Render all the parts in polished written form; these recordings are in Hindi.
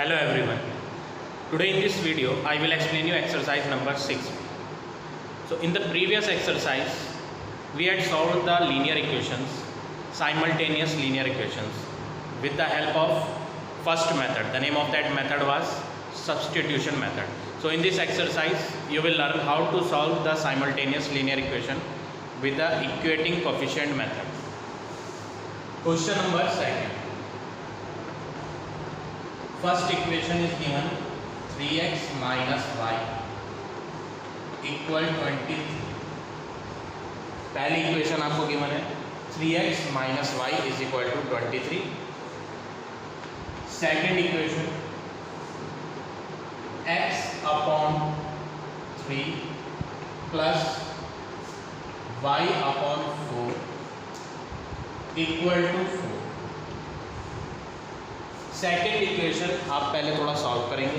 Hello everyone. Today in this video I will explain you exercise number 6. So in the previous exercise we had solved the linear equations, simultaneous linear equations with the help of first method. The name of that method was substitution method. So in this exercise you will learn how to solve the simultaneous linear equation with the equating coefficient method. Question number 2. First equation is given 3x minus y equal 23. पहली इक्वेशन आपको गिवन है 3x minus y is equal to 23. Second equation x upon 3 plus y upon 4 equal to 4. Second equation आप पहले थोड़ा सॉल्व करेंगे.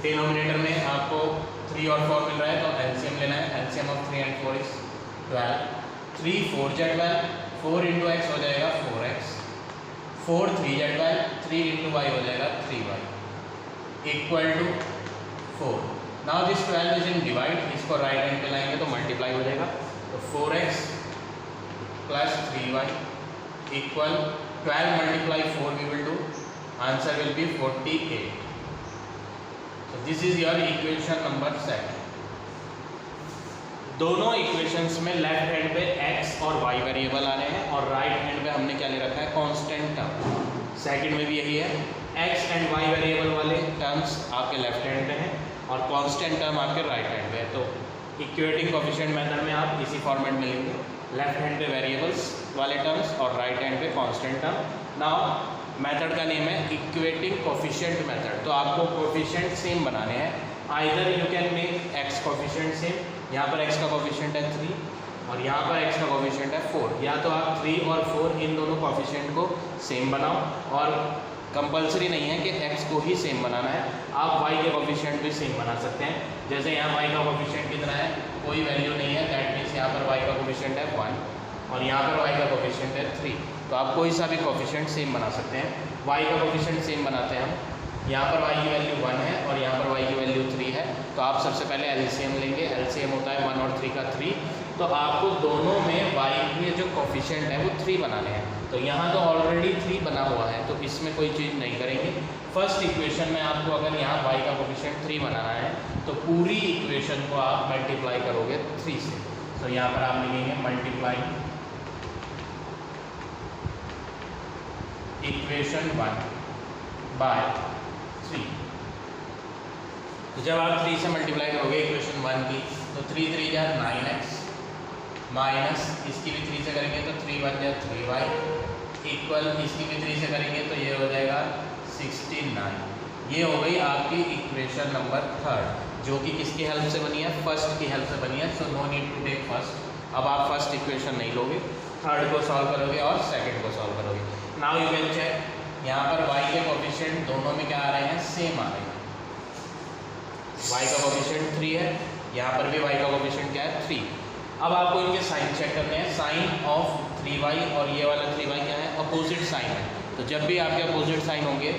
डिनोमिनेटर में आपको 3 और 4 मिल रहा है तो एलसीएम लेना है. LCM of 3 and 4 is 12. 3 4 जा 12, 4 इंटू एक्स हो जाएगा 4x, 4 3 जा 12, 3 इंटू वाई हो जाएगा 3y equal to 4. Now this 12 is in divide, इसको राइट हैंड पे लाएंगे तो मल्टीप्लाई हो जाएगा. तो 4x plus 3y equal 12 multiply 4 we will do. Answer will be 48. So this is your equation number 2. दोनों इक्वेशंस में लेफ्ट हैंड पे x और y वेरिएबल आ रहे हैं और राइट हैंड पे हमने क्या ले रखा है, कांस्टेंट टर्म. सेकंड में भी यही है, x एंड y वेरिएबल वाले टर्म्स आपके लेफ्ट हैंड पे हैं और कांस्टेंट टर्म आपके राइट हैंड पे है. तो इक्वेटिंग कोएफिशिएंट मेथड में आप इसी फॉर्मेट में लेंगे, लेफ्ट हैंड पे वेरिएबल्स वाले टर्म्स और राइट हैंड पे कांस्टेंट टर्म. नाउ मेथड का नेम है इक्वेटिंग कोएफिशिएंट मेथड. तो आपको कोएफिशिएंट सेम बनाने हैं. Either you can make x coefficient same, यहाँ पर x का कोएफिशिएंट है 3 और यहाँ पर x का कोएफिशिएंट है 4. या तो आप 3 और 4 इन दोनों कोएफिशिएंट को सेम बनाओ और कंपलसरी नहीं है कि x को ही सेम बनाना है, आप y के कोएफिशिएंट भी सेम बना सकते हैं. जैसे यहाँ y का कोएफिशिएंट कितना है, कोई वैल्यू नहीं है, दैट मीन्स यहाँ पर y का कोएफिशिएंट है 1 और यहाँ पर y का कोएफिशिएंट है 3. तो आप कोई सा भी कोएफिशिएंट सेम बना सकते हैं. y का कोएफिशिएंट सेम बनाते हैं हम. यहाँ पर y की वैल्यू 1 है और यहाँ पर y की वैल्यू 3 है. तो आप सबसे पहले एलसीएम लेंगे. एलसीएम होता है 1 और 3 का 3. तो आपको दोनों में y के जो कोएफिशिएंट है वो 3 बनाने हैं. तो यहाँ तो ऑलरेडी 3 बना हुआ है तो इसमें कोई चीज़ नहीं करेंगे. फर्स्ट इक्वेशन में आपको अगर यहाँ y का कोएफिशिएंट 3 बनाना है तो पूरी इक्वेशन को आप मल्टीप्लाई करोगे 3 से. तो यहाँ पर आप लिखेंगे मल्टीप्लाई इक्वेशन 1 बाय 3. तो जब आप 3 से मल्टीप्लाई करोगे इक्वेशन 1 की तो 3 3 जा 9x माइनस इसकी भी 3 से करेंगे तो 3 1 जा 3y इक्वल इसकी भी 3 से करेंगे तो ये हो जाएगा 69. ये हो गई आपकी इक्वेशन नंबर 3 जो कि किसकी हेल्प से बनी है, फर्स्ट की हेल्प से बनी है. So no need to take first. अब आप फर्स्ट इक्वेशन नहीं लोगे, थर्ड को सॉल्व करोगे और सेकंड को सॉल्व करोगे. नाउ यू कैन चेक, यहाँ पर y के कोएफिशिएंट दोनों में क्या आ रहे हैं, सेम आ रहे हैं. y का कोएफिशिएंट 3 है, यहाँ पर भी y का कोएफिशिएंट क्या है 3. अब आपको इनके साइन चेक करने हैं. साइन ऑफ 3y और ये वाला 3y क्या है, अपोजिट साइन है. तो जब भी आपके अपोजिट साइन होंगे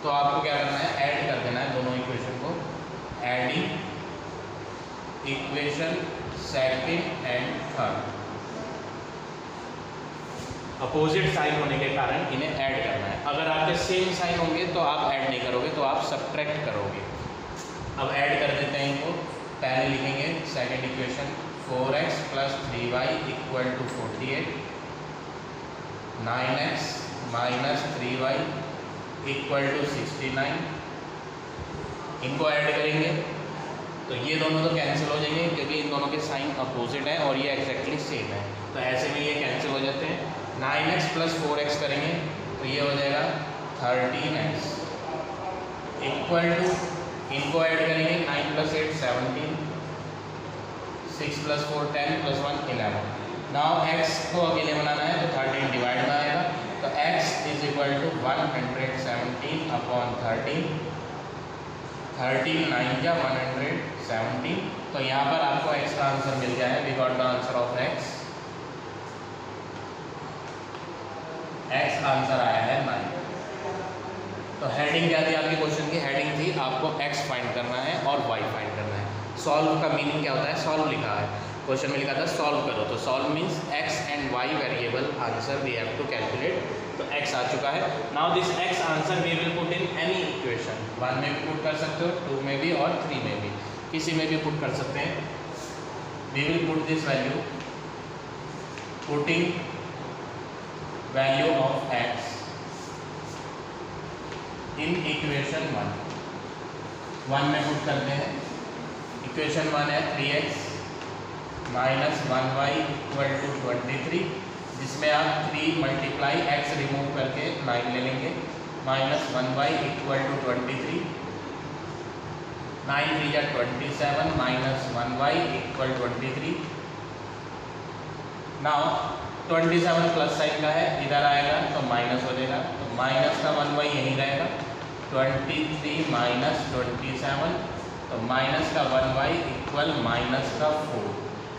तो आपको क्या करना है, ऐड कर देना है दोनों इक्वेशन को. Adding equation second and third. Opposite sign होने के कारण इन्हें ऐड करना है. अगर आपके सेम साइन होंगे तो आप ऐड नहीं करोगे, तो आप सब्ट्रैक्ट करोगे. अब ऐड कर देते हैं इनको. पहले लिखेंगे second equation 4x plus 3y equal to 48, 9x minus 3y equal to 69. इनको ऐड करेंगे तो ये दोनों तो कैंसिल हो जाएंगे क्योंकि इन दोनों के साइन अपोजिट है और ये एग्जैक्टली सेम है. तो ऐसे में ये कैंसिल हो जाते हैं. 9x प्लस 4x करेंगे तो ये हो जाएगा 13x इक्वल टू, इनको ऐड करेंगे 9 plus 8 17, 6 plus 4 10 plus 1 11. Now x को अकेले बनाना है तो 13 डिवाइड में आएगा. तो x is equal to 117 upon 13. 13 9 जा 117. तो यहाँ पर आपको x का आंसर मिल गया है. We got the answer of x. x answer आया है 9. तो हेडिंग क्या थी आपकी क्वेश्चन की? हेडिंग थी आपको x फाइंड करना है और y फाइंड करना है। सॉल्व का मीनिंग क्या होता है? सॉल्व लिखा है क्वेश्चन में, लिखा था सॉल्व करो, तो solve means x and y variable answer we have to calculate. तो x आ चुका है। Now this x answer we will put in any equation, 1 में भी पुट कर सकते हो, 2 में भी और 3 में भी, किसी में भी पुट कर सकते हैं। We will put this value, putting value of x in equation 1 में पुट करते हैं। इक्वेशन 1 है 3x minus 1y equal to 23, जिसमें आप 3 मल्टीप्लाई x रिमूव करके 9 ले लेंगे, माइनस 1y इक्वल टू 23, 9 3 जा 27 minus 1y equal 23। Now 27 plus sign का है, इधर आएगा तो माइनस हो जाएगा, तो माइनस का 1y यहीं रहेगा, 23 माइनस 27, तो माइनस का 1y इक्वल माइनस का 4।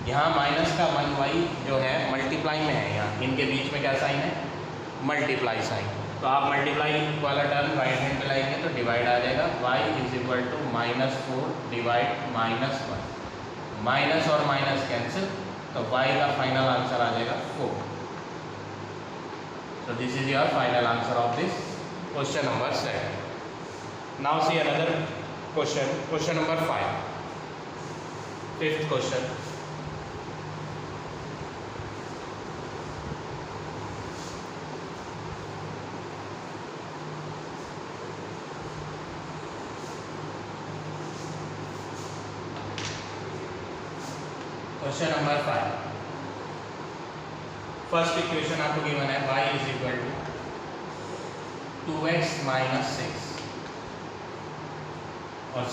यहाँ माइनस का 1y जो है मल्टीप्लाई में है, यहाँ इनके बीच में क्या साइन है? Multiply sign. तो आप मल्टीप्लाई वाला टर्म राइट हैंड पे लाएंगे तो डिवाइड आ जाएगा, y is equal to -4 divide -1, minus और माइनस कैंसिल, तो y का फाइनल आंसर आ जाएगा 4। So this is your final answer of this question number 7. Now see another question, question number 5, fifth question. Question number 5, first equation आपको गिवन है y is equal to 2x minus 6, और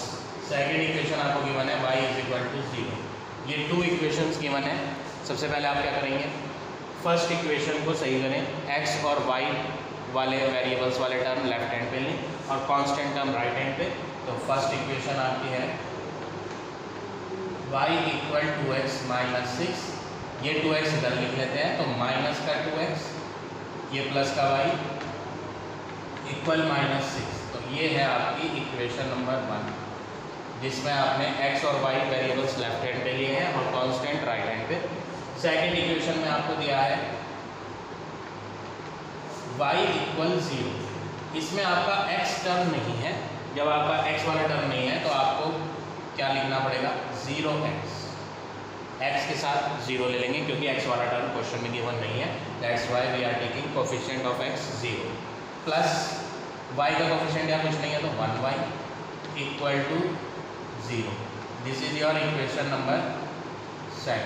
सेकेंड इक्वेशन आपको गिवन है y इज इक्वल टू 0। ये 2 इक्वेशंस गिवन है। सबसे पहले आप क्या करेंगे? फर्स्ट इक्वेशन को सही करें, x और y वाले वेरिएबल्स वाले टर्म लेफ्ट हैंड पे लें और कांस्टेंट टर्म राइट हैंड पे। तो फर्स्ट इक्वेशन आपकी है y इक्वल 2x माइनस 6, ये 2x इधर लिख लेते हैं, तो माइनस का 2x, ये प्लस का y इक्वल -6। तो ये है आपकी इक्वेशन नंबर 1, जिसमें आपने x और y वेरिएबल्स लेफ्ट हैंड पे लिए हैं और कांस्टेंट राइट हैंड पे। सेकेंड इक्वेशन में आपको दिया है y इक्वल 0, इसमें आपका x टर्म नहीं है। जब आपका x वाला टर्म नहीं है तो आपको क्या लिखना पड़ेगा? 0x, x के साथ 0 ले लेंगे क्योंकि x वाला टर्म क्वेश्चन में गिवन नहीं है। That's why we are taking coefficient of x 0, plus y का कोफिशिएंट या कुछ नहीं है तो 1y equal to 0। This is your equation number 2।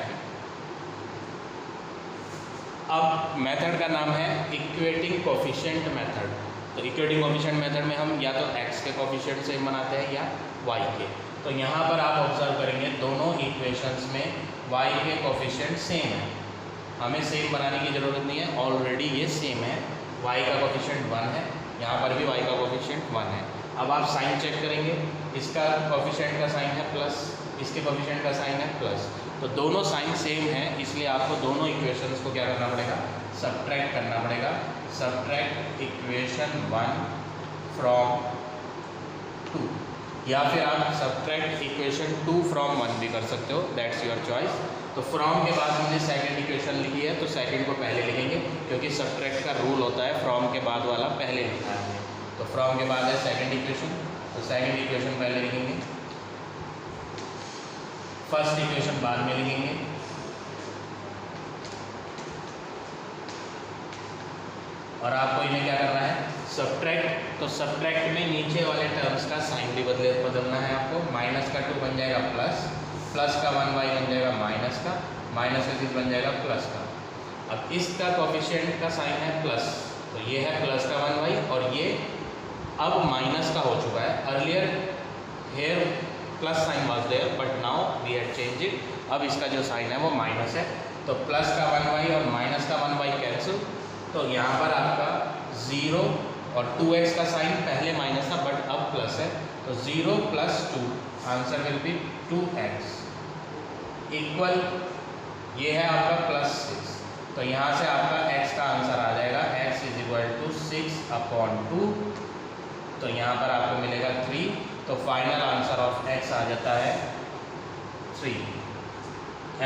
अब मेथड का नाम है इक्वेटिंग कोफिशिएंट मेथड। तो इक्वेटिंग कोफिशिएंट मेथड में हम या तो x के कोफिशिएंट से बनाते हैं या y के। तो यहाँ पर आप ऑब्जर्व करेंगे दोनों इक्वेशंस में y के कोफिशिएंट सेम है, हमें सेम बनाने की ज़रूरत नहीं है, ऑलरेडी ये सेम है। y का कोफिशिएंट 1 है, यहाँ पर भी y का कोफिशिएंट 1 है। अब आप साइन चेक करेंगे, इसका कोफिशिएंट का साइन है प्लस, इसके कोफिशिएंट का साइन है प्लस, तो दोनों साइन सेम है, इसलिए आपको दोनों इक्वेशंस को क्या करना पड़ेगा? सब्ट्रैक्ट करना पड़ेगा। सब्ट्रैक्ट इक्वेशन 1 फ्रॉम 2, या फिर आप सब्ट्रैक्ट इक्वेशन 2 फ्रॉम 1 भी कर सकते हो, दैट्स योर चॉइस। तो फ्रॉम के बाद हमने सेकंड इक्वेशन लिखी है, तो सेकंड को पहले लिखेंगे क्योंकि सब्ट्रैक्ट का रूल होता है फ्रॉम के बाद वाला पहले लिखना है। तो फ्रॉम के बाद है सेकंड इक्वेशन, तो सेकंड इक्वेशन पहले लिखेंगे, फर्स्ट इक्वेशन बाद में लिखेंगे। और आपको इन्हें क्या करना है? सब्ट्रैक्ट। तो सब्ट्रैक्ट में नीचे वाले टर्म्स का साइन भी बदलना है आपको। माइनस का 2 बन जाएगा प्लस, प्लस का 1y बन जाएगा माइनस का, माइनस का 6 बन जाएगा प्लस का। अब इसका कोफिशिएंट का साइन है प्लस, तो ये है प्लस का 1y और ये अब माइनस का हो चुका है। Earlier here plus sign was there but now we have change it, अब इसका जो साइन है वो माइनस है। तो प्लस का 1y और माइनस का 1y कैंसिल, तो यहाँ पर आपका 0 और 2x का साइन पहले माइनस था बट अब प्लस है, तो 0 + 2 answer will be 2x equal, ये है आपका +6। तो यहाँ से आपका x का आंसर आ जाएगा x = 6/2 तो यहाँ पर आपको मिलेगा 3, तो फाइनल आंसर ऑफ x आ जाता है 3।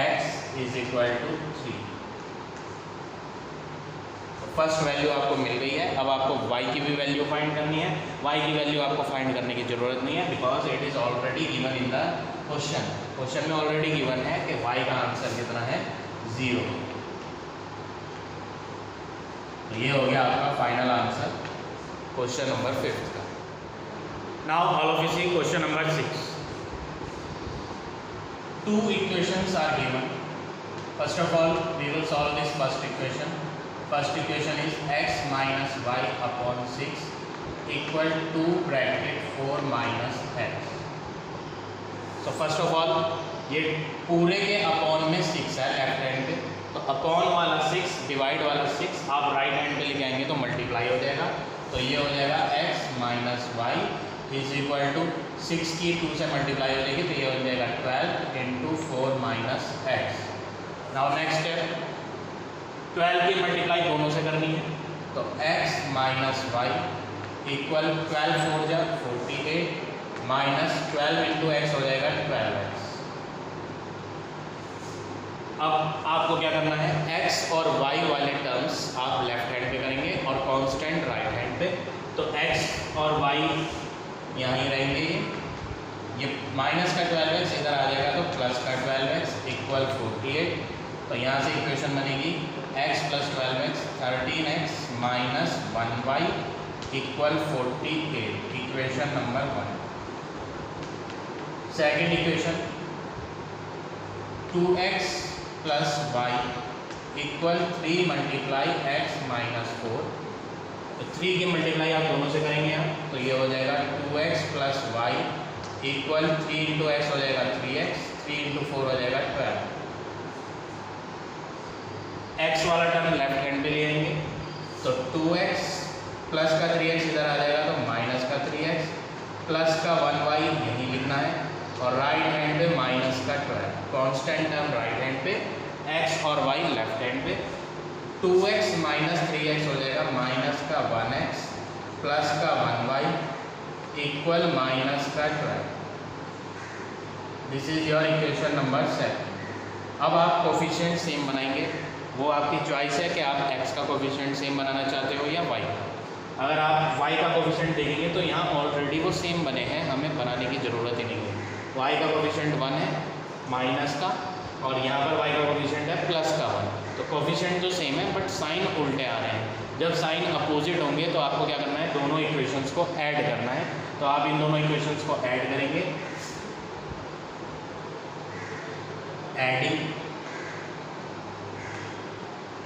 x is equal to 3। First value आपको मिल गई है। अब आपको y की भी वैल्यू फाइंड करनी है। y की वैल्यू आपको फाइंड करने की ज़रूरत नहीं है, because it is already given in the question. Question में ऑलरेडी गिवन है कि y का आंसर कितना है, 0। तो ये हो गया आपका फाइनल आंसर क्वेश्चन नंबर 5 का। Now all of you see question number 6। 2 equations are given. First of all, we will solve this first equation. First equation is x minus y upon 6 equal to bracket 4 minus x. So first of all, ये पूरे के अपॉन में 6 है लेफ्ट हैंड पे, तो अपॉन वाला 6 डिवाइड वाला 6 आप राइट हैंड पे लेके आएंगे तो मल्टीप्लाई हो जाएगा। तो ये हो जाएगा x minus y is equal to 6 की 2 से मल्टीप्लाई हो जाएगी, तो ये हो जाएगा 12 into 4 minus x. Now next step, 12 की मल्टीप्लाई दोनों से करनी है, तो x माइनस वाई इक्वल 12 4 जा 48 माइनस 12 इंटू एक्स हो जाएगा 12x। अब आपको क्या करना है, x और y वाले टर्म्स आप लेफ्ट हैंड पे करेंगे और कांस्टेंट राइट हैंड पे। तो x और y यहाँ ही रहेंगे, ये माइनस का 12x इधर आ जाएगा तो प्लस का 12x इक्वल 48। तो यहाँ से इक्वेशन बनेगी x plus 12x 13x minus 1y equal 48, equation number 1। Second equation 2x plus y equal 3 multiply x minus 4। तो 3 की मल्टीप्लाई आप दोनों से करेंगे आप, तो ये हो जाएगा 2x plus y equal 3 into x हो जाएगा 3x, 3 इंटू 4 हो जाएगा 12। x वाला टर्म लेफ्ट हैंड पे ले आएंगे, तो 2x प्लस का 3x इधर आ जाएगा तो माइनस का 3x प्लस का 1y यही लिखना है, और राइट हैंड पे माइनस का 12। कांस्टेंट टर्म राइट हैंड पे, x और y लेफ्ट हैंड पे। 2x माइनस 3x हो जाएगा माइनस का 1x प्लस का 1y इक्वल माइनस का 12। This is your equation number 7। अब आप कोफिशिएंट सेम बनाएंगे, वो आपकी चॉइस है कि आप x का कोफिशिएंट सेम बनाना चाहते हो या y का। अगर आप y का कोफिशिएंट देखेंगे तो यहाँ ऑलरेडी वो सेम बने हैं, हमें बनाने की ज़रूरत ही नहीं है। y का कोफिशिएंट 1 है माइनस का, और यहाँ पर y का कोफिशिएंट है प्लस का 1। तो कोफिशिएंट तो सेम है बट साइन उल्टे आ रहे हैं। जब साइन अपोजिट होंगेとआपको क्या करना है, दोनों इक्वेशंस को ऐड करना है। तो आप इन दोनों इक्वेशंस को ऐड करेंगे, adding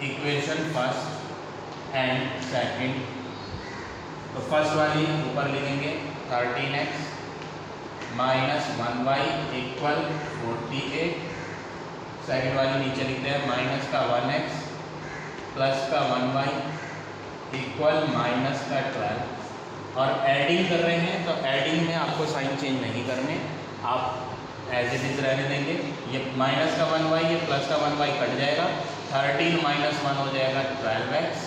equation first and second. तो फर्स्ट वाली ऊपर लिखेंगे 13x minus 1y equal 48। Second वाली नीचे लिखते हैं माइनस का 1x प्लस का 1y इक्वल माइनस का 12। और एडिंग कर रहे हैं तो एडिंग में आपको साइन चेंज नहीं करने, आप एज इट इज रहने देंगे। ये माइनस का 1y ये प्लस का 1y कट जाएगा, 13 माइनस 1 हो जाएगा 12x,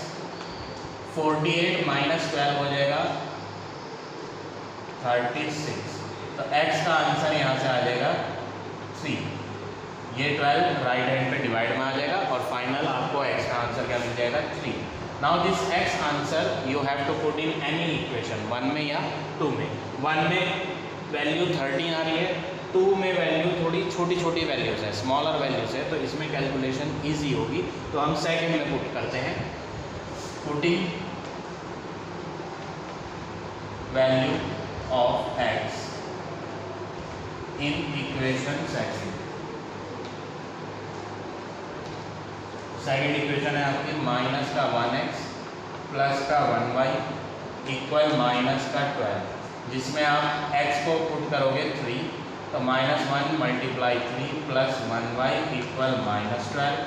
48 माइनस 12 हो जाएगा 36। तो x का आंसर यहाँ से आ जाएगा 3। ये 12 राइट हैंड पे डिवाइड में आ जाएगा और फाइनल आपको x का आंसर क्या मिल जाएगा 3। Now this x answer you have to put in any equation, 1 में या 2 में। 1 में वैल्यू 13 आ रही है, 2 में वैल्यू थोड़ी छोटी छोटी वैल्यूज़ है, स्मॉलर वैल्यूज़ है, तो इसमें कैलकुलेशन ईजी होगी। तो हम सेकेंड में पुट करते हैं, putting value of x in equation second. Second equation है आपकी माइनस का 1x प्लस का 1y इक्वल माइनस का 12, जिसमें आप x को पुट करोगे 3, तो minus 1 multiply 3 plus 1y equal minus 12।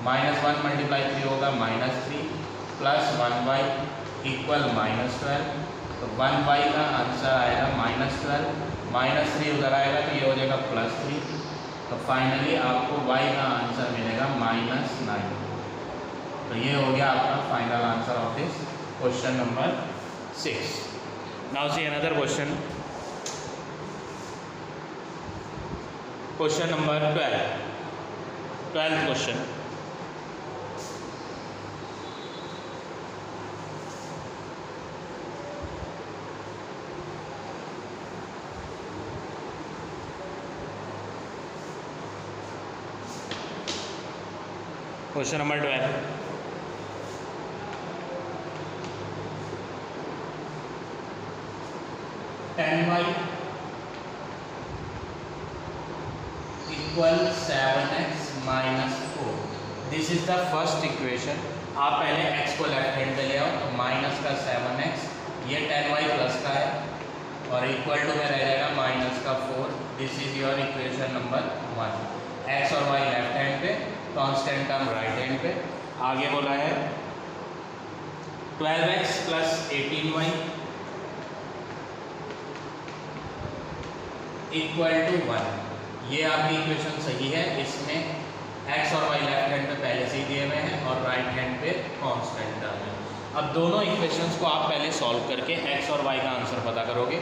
Minus 1 multiply 3 होगा minus 3 plus 1y equal minus 12। तो 1y का आंसर आएगा माइनस 12, माइनस 3 उधर आएगा तो ये हो जाएगा प्लस 3। तो फाइनली आपको y का आंसर मिलेगा माइनस 9। तो ये हो गया आपका final answer of this question number 6। Now see another question, question number 12th question. Question number 12, ten y equal 7x minus 4। This is the first equation. आप पहले x को लेफ्ट हैंड पे ले आओ, तो माइनस का 7x, ये 10y प्लस का है, और इक्वल टू में रह जाएगा माइनस का 4। This is your equation number 1। x और y लेफ्ट हैंड पे, कांस्टेंट टर्म राइट हैंड पे। आगे बोला है 12x plus 18y equal to 1। ये आपकी इक्वेशन सही है। इसमें x और y लेफ्ट हैंड पे पहले से ही दिए हुए हैं और राइट हैंड पे कांस्टेंट टर्म है। अब दोनों इक्वेशंस को आप पहले सॉल्व करके x और y का आंसर पता करोगे।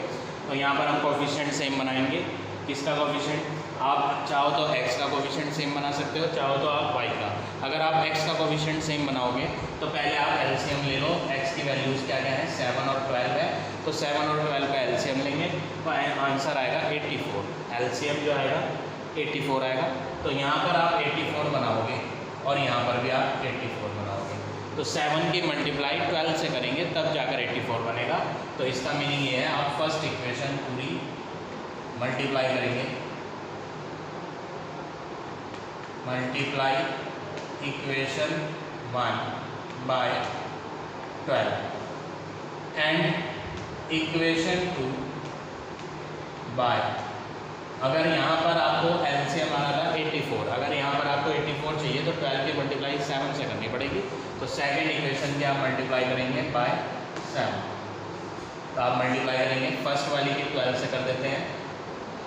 तो यहाँ पर हम कोफिशिएंट सेम बनाएंगे। किसका कोफिशिएंट? आप चाहो तो x का कोफिशिएंट सेम बना सकते हो, चाहो तो आप y का। अगर आप x का कोफिशिएंट सेम बनाओगे तो पहले आप एलसीएम ले लो। x की वैल्यूज़ क्या क्या है? 7 और 12 है, तो 7 और 12 का एलसीएम लेंगे तो आंसर आएगा 84। एलसीएम जो आएगा 84 आएगा। तो यहाँ पर आप 84 बनाओगे और यहाँ पर भी आप 84 बनाओगे। तो 7 की मल्टीप्लाई 12 से करेंगे तब जाकर 84 बनेगा। तो इसका मीनिंग ये है, आप फर्स्ट इक्वेशन पूरी मल्टीप्लाई करेंगे, multiply equation 1 by 12 and equation 2 by, अगर यहाँ पर आपको एलसीएम आना था 84, अगर यहाँ पर आपको 84 चाहिए तो 12 की मल्टीप्लाई 7 से करनी पड़ेगी। तो सेकेंड इक्वेशन की आप मल्टीप्लाई करेंगे बाय 7। तो आप मल्टीप्लाई करेंगे, फर्स्ट वाली की 12 से कर देते हैं।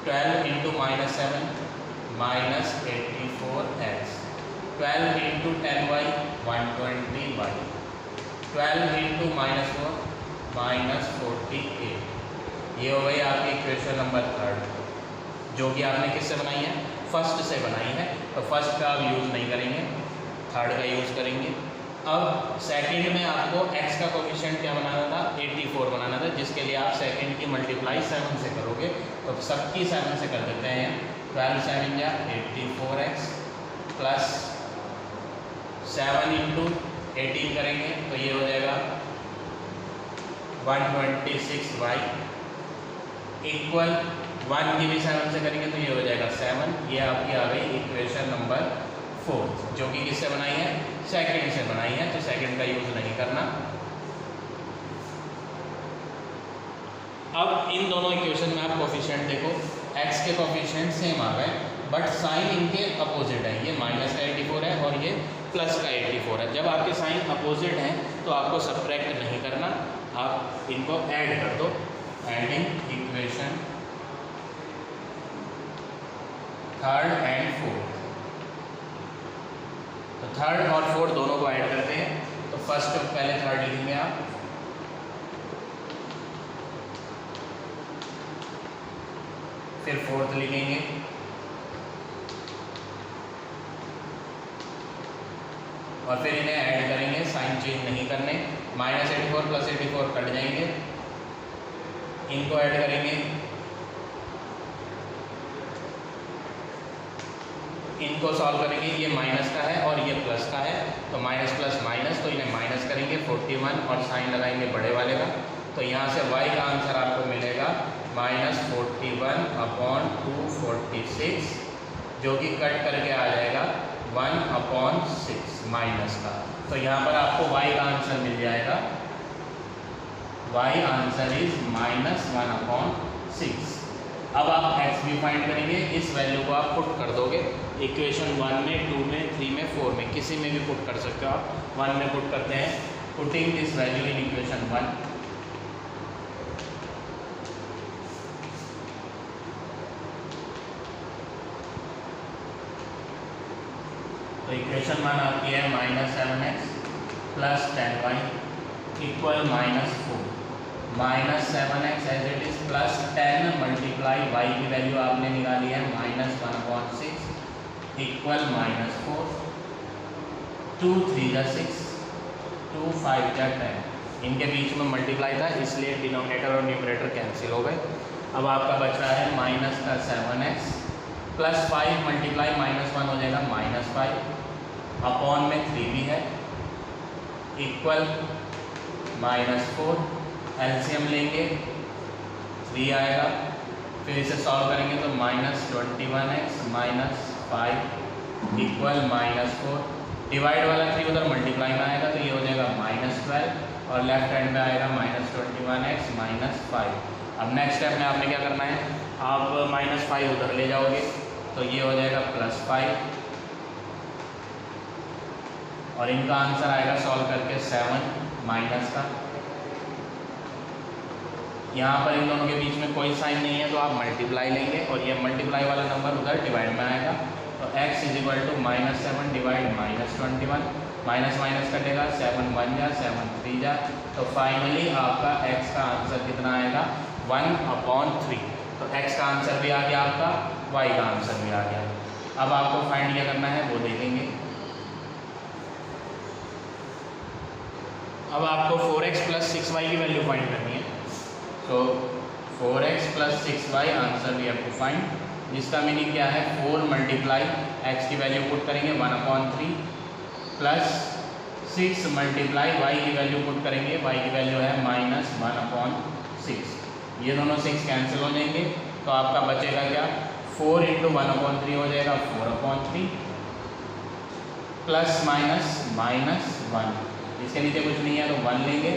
12 into minus 7 minus 84x, 12 into 10y 120y, 12 into minus 4 minus 48। ये हो गई आपकी इक्वेशन नंबर 3, जो कि आपने किससे बनाई है? फर्स्ट से बनाई है। तो फर्स्ट का आप यूज़ नहीं करेंगे, थर्ड का यूज़ करेंगे। अब सेकंड में आपको x का कोफिशिएंट क्या बनाना था? 84 बनाना था, जिसके लिए आप सेकंड की मल्टीप्लाई 7 से करोगे। तो सबकी 7 से कर देते हैं। 12 7 या 84x प्लस 7 इंटू 18 करेंगे तो ये हो जाएगा 126y इक्वल 1 की भी 7 से करेंगे तो ये हो जाएगा 7। ये आपकी आ गई इक्वेशन नंबर 4, जो कि किससे बनाई है? सेकंड से बनाई है। तो सेकंड का यूज़ नहीं करना। अब इन दोनों इक्वेशन में आप कोफिशिएंट देखो, x के कोफिशिएंट सेम आ गए बट साइन इनके अपोजिट है। ये माइनस का 84 है और ये प्लस का 84 है। जब आपके साइन अपोजिट हैं तो आपको सब्ट्रैक्ट नहीं करना, आप इनको ऐड कर दो। Adding equation third and fourth. तो थर्ड और फोर्थ दोनों को ऐड करते हैं। तो फर्स्ट पहले थर्ड लिखेंगे आप, फिर फोर्थ लिखेंगे, और फिर इन्हें ऐड करेंगे। साइन चेंज नहीं करने। माइनस 84 प्लस 84 कट जाएंगे, इनको ऐड करेंगे, इनको सॉल्व करेंगे। ये माइनस का है और ये प्लस का है, तो माइनस प्लस माइनस, तो इन्हें माइनस करेंगे 41 और साइन लगाएंगे बड़े वाले का। तो यहाँ से y का आंसर आपको मिलेगा माइनस 41 अपॉन 246, जो कि कट करके आ जाएगा 1/6 माइनस का। तो यहाँ पर आपको y का आंसर मिल जाएगा, y आंसर इज माइनस 1/6। अब आप x भी फाइंड करेंगे। इस वैल्यू को आप पुट कर दोगे इक्वेशन 1 में, 2 में, 3 में, 4 में, किसी में भी पुट कर सकते हो आप। 1 में पुट करते हैं, putting this value in equation 1। तो इक्वेशन 1 आपकी है -7x plus 10y equal -4। -7x as it is plus 10 multiply y की वैल्यू आपने निकाली है -1/6 इक्वल -4, 2 3 जा 6, 2 5 जा 10। इनके बीच में मल्टीप्लाई था इसलिए डिनोमिनेटर और न्यूमरेटर कैंसिल हो गए। अब आपका बच रहा है -7x प्लस 5 मल्टीप्लाई -1 हो जाएगा -5 अपॉन में 3 भी है इक्वल -4। एलसीएम लेंगे 3 आएगा, फिर इसे सॉल्व करेंगे तो -21x -5 इक्वल -4। डिवाइड वाला 3 उधर मल्टीप्लाई में आएगा तो ये हो जाएगा -12 और लेफ्ट हैंड में आएगा -21x -5। अब नेक्स्ट स्टेप में आपने क्या करना है, आप -5 उधर ले जाओगे तो ये हो जाएगा +5 और इनका आंसर आएगा सॉल्व करके 7 माइनस का। यहाँ पर इन दोनों के बीच में कोई साइन नहीं है तो आप मल्टीप्लाई लेंगे और ये मल्टीप्लाई वाला नंबर उधर डिवाइड में आएगा तो x = -7 डिवाइड -21, माइनस माइनस कटेगा 7 1 जा 7 3 जा, तो फाइनली आपका x का आंसर कितना आएगा 1/3। तो x का आंसर भी आ गया आपका, y का आंसर भी आ गया। अब आपको फाइंड क्या करना है वो देखेंगे। अब आपको 4x + 6y की वैल्यू फाइंड करनी है। तो 4x + 6y answer we have to find, जिसका मीनिंग क्या है 4 मल्टीप्लाई x की वैल्यू पुट करेंगे 1/3 प्लस 6 मल्टीप्लाई y की वैल्यू पुट करेंगे, y की वैल्यू है -1/6। ये दोनों 6 कैंसिल हो जाएंगे तो आपका बचेगा क्या 4 × 1/3 हो जाएगा 4/3 प्लस माइनस -1। इसके नीचे कुछ नहीं है तो 1 लेंगे।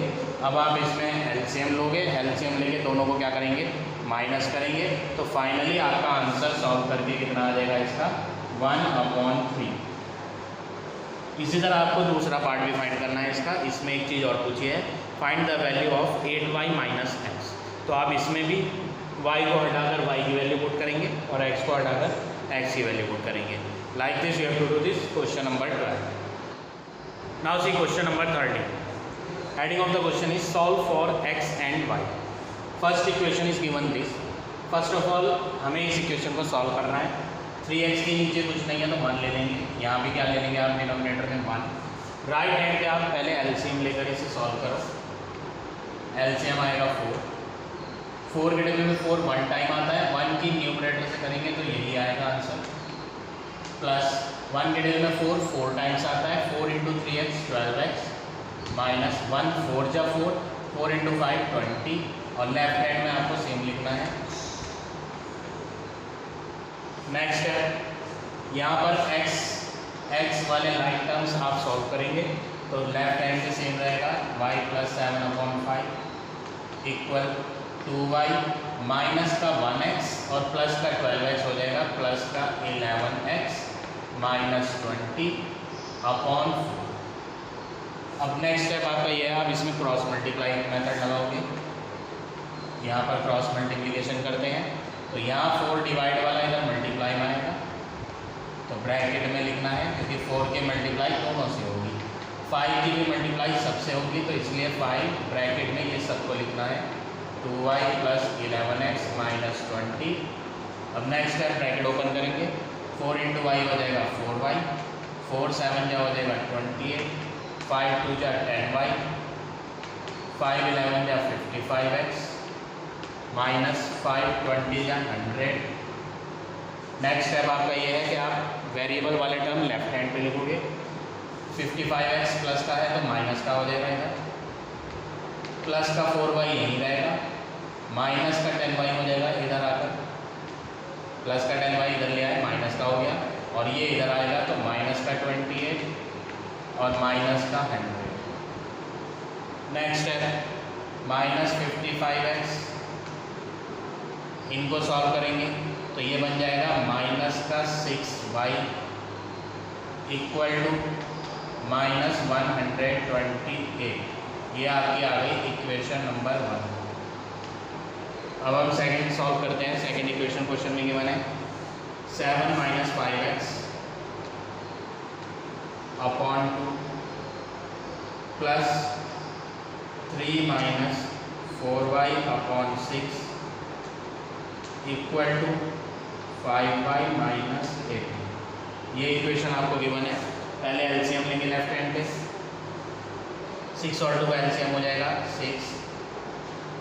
अब आप इसमें एलसीएम लोगे, एलसीएम लेके दोनों को क्या करेंगे माइनस करेंगे तो फाइनली आपका आंसर सॉल्व करके कितना आ जाएगा इसका 1/3। इसी तरह आपको दूसरा पार्ट भी फाइंड करना है इसका। इसमें एक चीज़ और पूछी है, find the value of 8y - x। तो आप इसमें भी y को हटाकर y की वैल्यू पुट करेंगे और x को हटाकर x की वैल्यू पुट करेंगे। Like this you have to do this. Question number 12। Now see question number 13. Heading of the question is solve for x and y. First equation is given this. First of all हमें इस इक्वेशन को सॉल्व करना है। 3x के नीचे कुछ नहीं है तो 1 ले लेंगे। यहाँ भी क्या ले लेंगे आप डिनोमिनेटर में 1। राइट हैंड पे आप पहले एलसीएम लेकर इसे सॉल्व करो। एलसीएम आएगा 4। 4 के जगह में 4 1 टाइम आता है, 1 की न्यूमरेटर से करेंगे तो यही आएगा आंसर। प्लस 1 के जगह में 4 टाइम्स आता है, 4 × 3x 12x माइनस 1 4 जा 4, 4 × 5 20 और लेफ्ट हैंड में आपको सेम लिखना है। नेक्स्ट है यहाँ पर x वाले लाइक टर्म्स आप सॉल्व करेंगे तो लेफ्ट हैंड से सेम रहेगा y + 7/5 इक्वल 2y माइनस का 1x और प्लस का 12x हो जाएगा प्लस का 11x -20/4। अब नेक्स्ट स्टेप आपका ये है, आप इसमें क्रॉस मल्टीप्लाई मेथड लगाओगे। यहाँ पर क्रॉस मल्टीप्लिकेशन करते हैं तो यहाँ 4 डिवाइड वाला इधर मल्टीप्लाई में आएगा तो ब्रैकेट में लिखना है क्योंकि 4 की मल्टीप्लाई दोनों से होगी, 5 की भी मल्टीप्लाई सबसे होगी तो इसलिए 5 ब्रैकेट में ये सबको लिखना है 2y + 11x -20। अब नेक्स्ट स्टेप ब्रैकेट ओपन करेंगे, 4 × y हो जाएगा 4y, 4 7 जा हो जाएगा 28, 5 2 जा 10y, 5 11 जा 55x -5 20 जा 100। नेक्स्ट स्टेप आपका ये है कि आप वेरिएबल वाले टर्म लेफ्ट हैंड पे लिखोगे। 55x प्लस का है तो माइनस का हो जाएगा इधर, प्लस का 4y यहीं रहेगा, माइनस का 10y हो जाएगा इधर आकर, प्लस का 10y इधर ले आए माइनस का हो गया और ये इधर आएगा तो माइनस का 28 और माइनस का 100। नेक्स्ट है -55x, इनको सॉल्व करेंगे तो ये बन जाएगा माइनस का 6y इक्वल टू -128। ये आपकी आ गई इक्वेशन नंबर 1। अब हम सेकंड सॉल्व करते हैं। सेकंड इक्वेशन क्वेश्चन में गिवन है 7 - 5x /2 plus 3 - 4y/6 equal to 5y minus 18। ये इक्वेशन आपको गिवन है। पहले एलसीएम लेंगे लेफ्ट हैंड पे, 6 और 2 का एलसीएम हो जाएगा 6,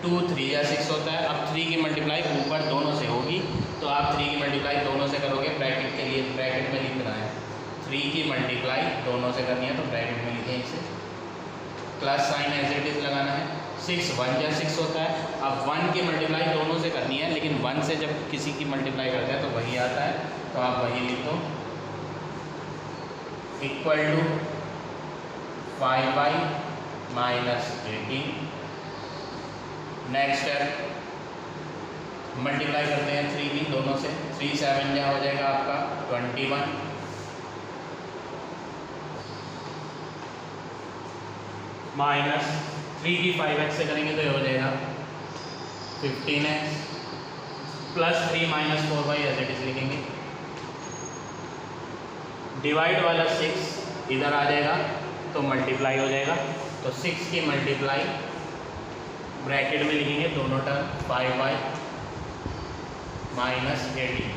2 3 या 6 होता है। अब 3 की मल्टीप्लाई ऊपर दोनों से होगी, तो आप 3 की मल्टीप्लाई दोनों से करोगे, ब्रैकेट के लिए ब्रैकेट में लिखना है। 3 की मल्टीप्लाई दोनों से करनी है तो ब्रैकेट में लिखें इसे, plus sign as it is लगाना है। 6 1 या 6 होता है। अब 1 की मल्टीप्लाई दोनों से करनी है, लेकिन 1 से जब किसी की मल्टीप्लाई करते हैं तो वही आता है, तो आप वही लिख दो equal to 5y minus 18। Next है मल्टीप्लाई करते हैं 3 की दोनों से, 3 7 या हो जाएगा आपका 21 माइनस 3 की 5x से करेंगे तो ये हो जाएगा 15x plus 3 minus 4y as it is लिखेंगे। डिवाइड वाला 6 इधर आ जाएगा तो मल्टीप्लाई हो जाएगा, तो 6 की मल्टीप्लाई ब्रैकेट में लिखेंगे दोनों term 5y minus 18।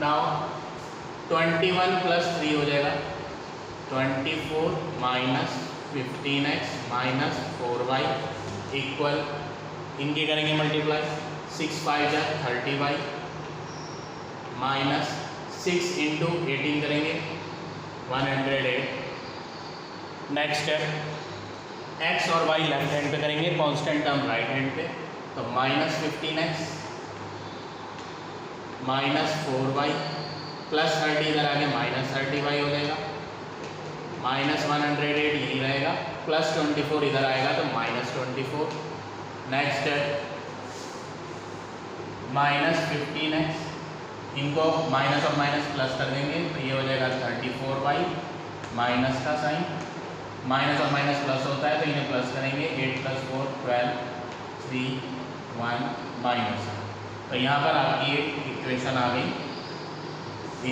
Now 21 plus 3 हो जाएगा 24 minus 15x minus 4y equal, इनकी करेंगे मल्टीप्लाई 6 5 जा 30y माइनस 6 इंटू 18 करेंगे 108। नेक्स्ट है x और y लेफ्ट हैंड पे करेंगे, कांस्टेंट टर्म राइट हैंड पे, तो minus 15x minus 4y plus 30 इधर आगे माइनस 30y हो जाएगा, माइनस 108 यही रहेगा, प्लस 24 इधर आएगा तो माइनस 24। नेक्स्ट है माइनस 15x, इनको माइनस और माइनस प्लस कर देंगे तो ये हो जाएगा 34y माइनस का साइन, माइनस और माइनस प्लस होता है तो इन्हें प्लस करेंगे 8 + 4 12 3 1 माइनस। तो यहाँ पर आपकी एक इक्वेशन आ गई,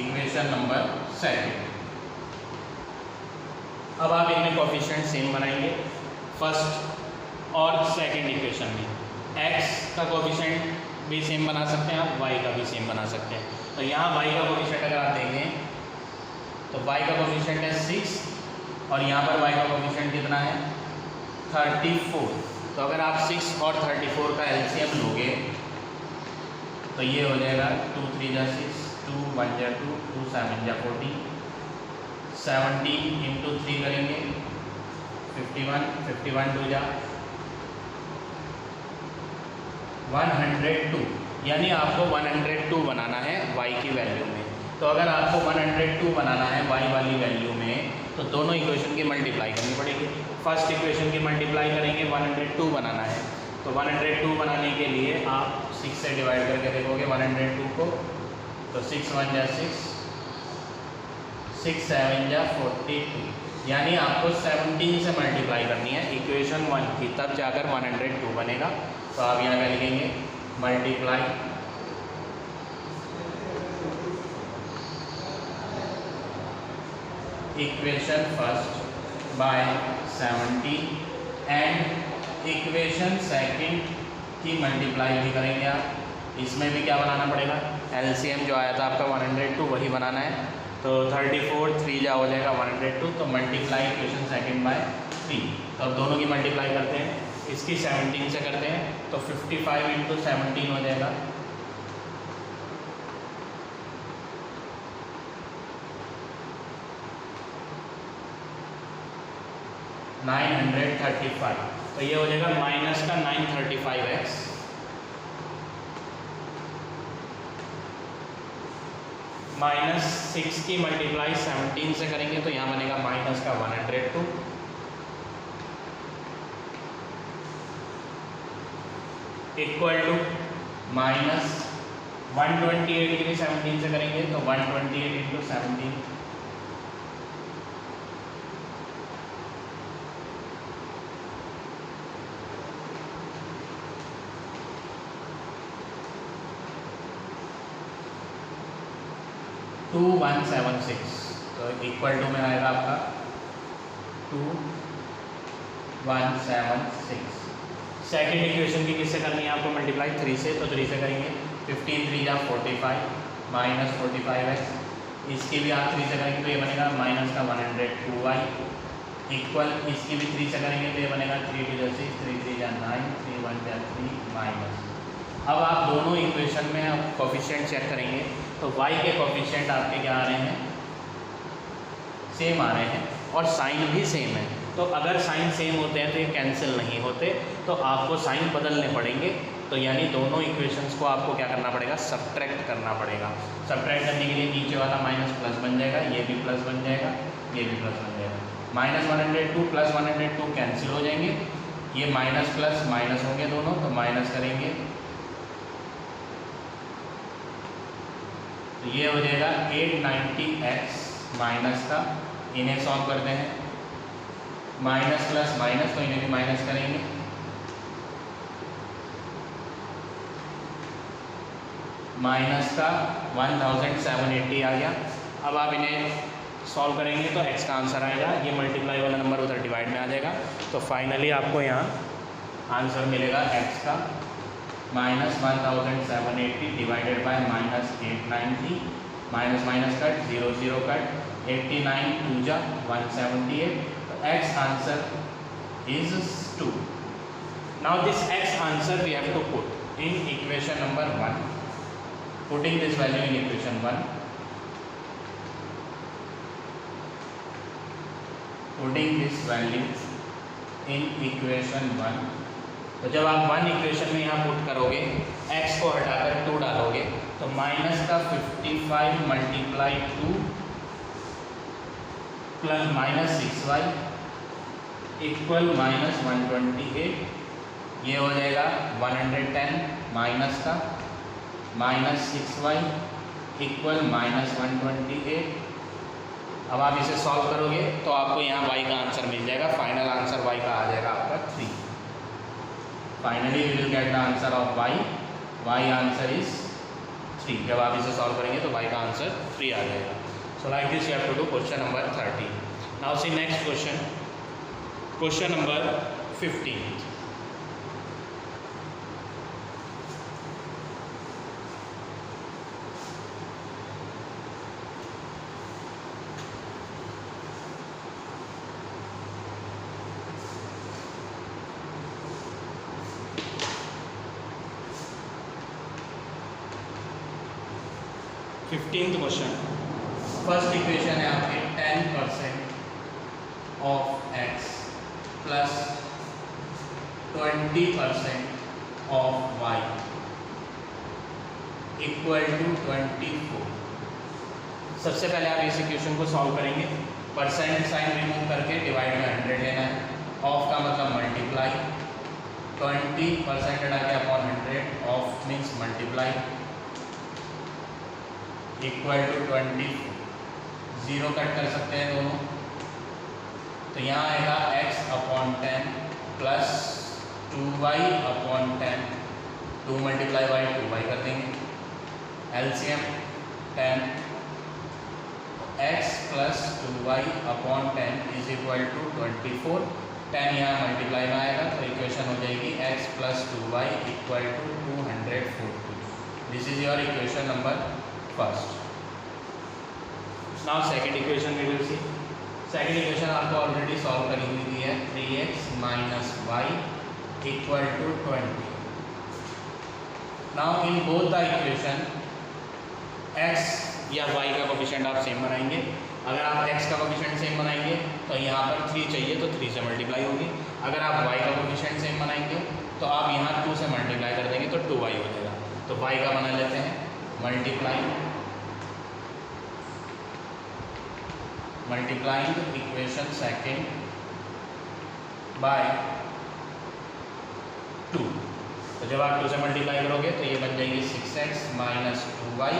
इक्वेशन नंबर 2। अब आप इनमें कोफिशिएंट सेम बनाएंगे फर्स्ट और सेकंड इक्वेशन में। x का कोफिशिएंट भी सेम बना सकते हैं आप, y का भी सेम बना सकते हैं। तो यहाँ y का कोफिशिएंट अगर आप देखें तो y का कोफिशिएंट है 6 और यहाँ पर y का कोफिशिएंट कितना है 34। तो अगर आप 6 और 34 का एलसीएम लोगे तो ये हो जाएगा 2 3 जा 6, 2 1 जा 2, 2 7 जा 14, 17 इंटू 3 करेंगे 51, 51 2 जा 102, यानी आपको 102 बनाना है y की वैल्यू में। तो अगर आपको 102 बनाना है y वाली वैल्यू में तो दोनों इक्वेशन की मल्टीप्लाई करनी पड़ेगी। फर्स्ट इक्वेशन की मल्टीप्लाई करेंगे 102 बनाना है, तो 102 बनाने के लिए आप 6 से डिवाइड करके देखोगे 102 को, तो 6 1 जा 6, 6 7 जा 42, यानी आपको 17 से मल्टीप्लाई करनी है इक्वेशन 1 की, तब जाकर 102 बनेगा। तो आप यहाँ क्या लिखेंगे multiply equation first by 17 and equation second की मल्टीप्लाई भी करेंगे आप। इसमें भी क्या बनाना पड़ेगा, एलसीएम जो आया था आपका 102 वही बनाना है, तो 34 3 जा हो जाएगा 102, तो मल्टीप्लाई इक्वेशन सेकंड बाय 3। तो अब दोनों की मल्टीप्लाई करते हैं, इसकी 17 से करते हैं तो 55 इंटू 17 हो जाएगा 935। तो ये हो जाएगा माइनस का 935x माइनस 6 की मल्टीप्लाई 17 से करेंगे तो यहाँ बनेगा माइनस का 102 इक्वल टू माइनस 128 की भी 17 से करेंगे तो 128 इंटू 17 2176, तो इक्वल टू में आएगा आपका 2176। सेकेंड इक्वेशन की किससे करनी है आपको मल्टीप्लाई 3 से, तो 3 से करेंगे 15 3 जा 45 माइनस 45x, इसकी भी आप 3 से करेंगे तो ये बनेगा माइनस का 102y इक्वल, इसकी भी 3 से करेंगे तो ये बनेगा 3 2 6 3 3 जा 9 3 1 जा 3 माइनस। अब आप दोनों इक्वेशन में आप कोफिशिएंट चेक करेंगे तो y के कोफिशिएंट आपके क्या आ रहे हैं, सेम आ रहे हैं और साइन भी सेम है। तो अगर साइन सेम होते हैं तो ये कैंसिल नहीं होते, तो आपको साइन बदलने पड़ेंगे। तो यानी दोनों इक्वेशंस को आपको क्या करना पड़ेगा, सब्ट्रैक्ट करना पड़ेगा। सब्ट्रैक्ट करने के लिए नीचे वाला माइनस प्लस बन जाएगा, ये भी प्लस बन जाएगा, ये भी प्लस बन जाएगा। माइनस 102 प्लस 102 कैंसिल हो जाएंगे, ये माइनस प्लस माइनस होंगे दोनों, तो माइनस करेंगे तो ये हो जाएगा 890x माइनस का, इन्हें सॉल्व करते हैं, माइनस प्लस माइनस तो इन्हें भी माइनस करेंगे, माइनस का 1780 आ गया। अब आप इन्हें सॉल्व करेंगे तो x का आंसर आएगा, ये मल्टीप्लाई वाला नंबर उधर डिवाइड में आ जाएगा। तो फाइनली आपको यहाँ आंसर मिलेगा x का minus 1780 divided by minus 890, minus minus cut 0 0 cut 89 2 जा 178, तो x answer is 2. Now this x answer we have to put in equation number 1. Putting this value in equation 1, putting this value in equation 1, तो जब आप 1 इक्वेशन में यहाँ पुट करोगे, x को हटाकर 2 डालोगे, तो माइनस का 55 multiply 2 plus minus 6y equal minus 128, ये हो जाएगा 110 माइनस का माइनस 6y इक्वल माइनस 128। अब आप इसे सॉल्व करोगे तो आपको यहाँ y का आंसर मिल जाएगा, फाइनल आंसर y का आ जाएगा आपका 3। Finally we will get the answer of y answer is 3। जब आप इसे सॉल्व करेंगे तो y का आंसर 3 आ जाएगा। So like this you have to do question number 30। Now see next question, question number 15। Fifteenth question, first equation है आपके 10% of x plus 20% of y equal to 24। सबसे पहले आप इस इक्वेशन को सॉल्व करेंगे, परसेंट साइन रिमूव करके डिवाइड में 100 लेना है, ऑफ का मतलब मल्टीप्लाई, 20% हटा के upon 100, of means multiply equal to 20, 0 cut कर सकते हैं दोनों, तो यहाँ आएगा x upon 10 plus 2y upon 10, 2 multiply by 2y कर देंगे, LCM 10, x plus 2y upon 10 is equal to 24, 10 यहाँ मल्टीप्लाई में आएगा तो इक्वेशन हो जाएगी x plus 2y equal to 240। This is your equation number first. Now second equation we will see. Second equation आपको ऑलरेडी सॉल्व करी हुई है, 3x minus y equal to 20। Now in both the equation x या y का कोफिशिएंट आप सेम बनाएंगे। अगर आप x का कोफिशिएंट सेम बनाएंगे तो यहाँ पर 3 चाहिए तो 3 से मल्टीप्लाई होगी। अगर आप y का कोफिशिएंट सेम बनाएंगे तो आप यहाँ 2 से मल्टीप्लाई कर देंगे तो 2y हो जाएगा। तो y का बना लेते हैं मल्टीप्लाइंग इक्वेशन सेकेंड बाय 2। तो जब आप 2 से मल्टीप्लाई करोगे तो ये बन जाएगी 6x minus 2y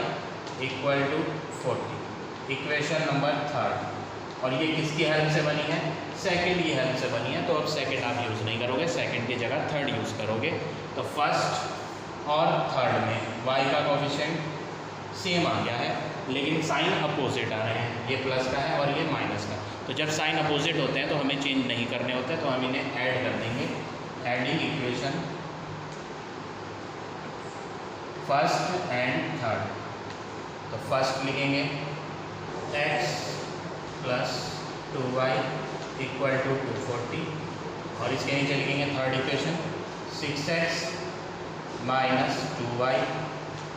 equal to 40। Equation number third, और ये किसकी हेल्प से बनी है, सेकंड की हेल्प से बनी है। तो अब सेकंड आप यूज़ नहीं करोगे, सेकंड की जगह थर्ड यूज़ करोगे। तो फर्स्ट और थर्ड में y का कोफिशिएंट सेम आ गया है, लेकिन साइन अपोजिट आ रहे हैं, ये प्लस का है और ये माइनस का। तो जब साइन अपोजिट होते हैं तो हमें चेंज नहीं करने होते, तो हम इन्हें ऐड कर देंगे। Adding equation first and third. तो फर्स्ट लिखेंगे x plus 2y equal to 240 और इसके नीचे लिखेंगे third equation 6x minus 2y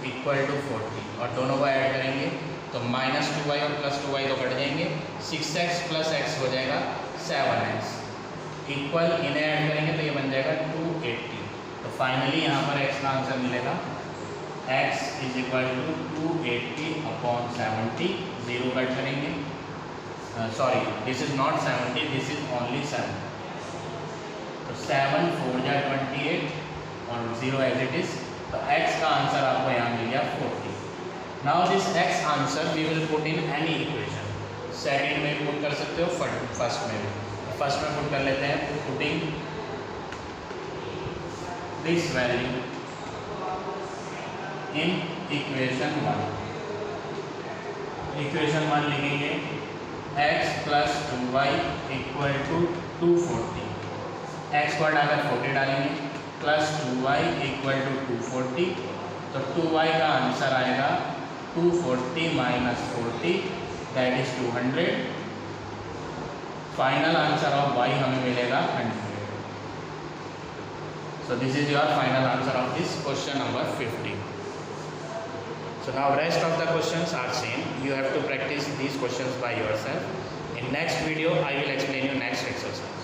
equal to 40 और दोनों को ऐड करेंगे तो माइनस 2y और प्लस 2y तो कट जाएंगे, 6x प्लस x हो जाएगा 7x इक्वल, इन्हें ऐड करेंगे तो ये बन जाएगा 280। तो फाइनली यहाँ पर x का आंसर मिलेगा x is equal to 280 upon 70, zero cut करेंगे, sorry this is not 70, this is only 7। तो 7 4 जा 28 और 0 एज इट इज। तो x का आंसर आपको यहाँ मिल गया 40। Now this x answer we will put in any equation, second में पुट कर सकते हो, फर्स्ट में भी। फर्स्ट में पुट कर लेते हैं, putting this value in equation 1। Equation 1 लिखेंगे x plus 2y equal to 240, x को डालकर 40 डालेंगे, प्लस 2y इक्वल टू 240। तो 2y का आंसर आएगा 240 minus 40 that is 200। Final answer of y हमें मिलेगा 100। So this is your final answer of this question number 50. So now rest of the questions are same. You have to practice these questions by yourself. In next video I will explain you next exercise.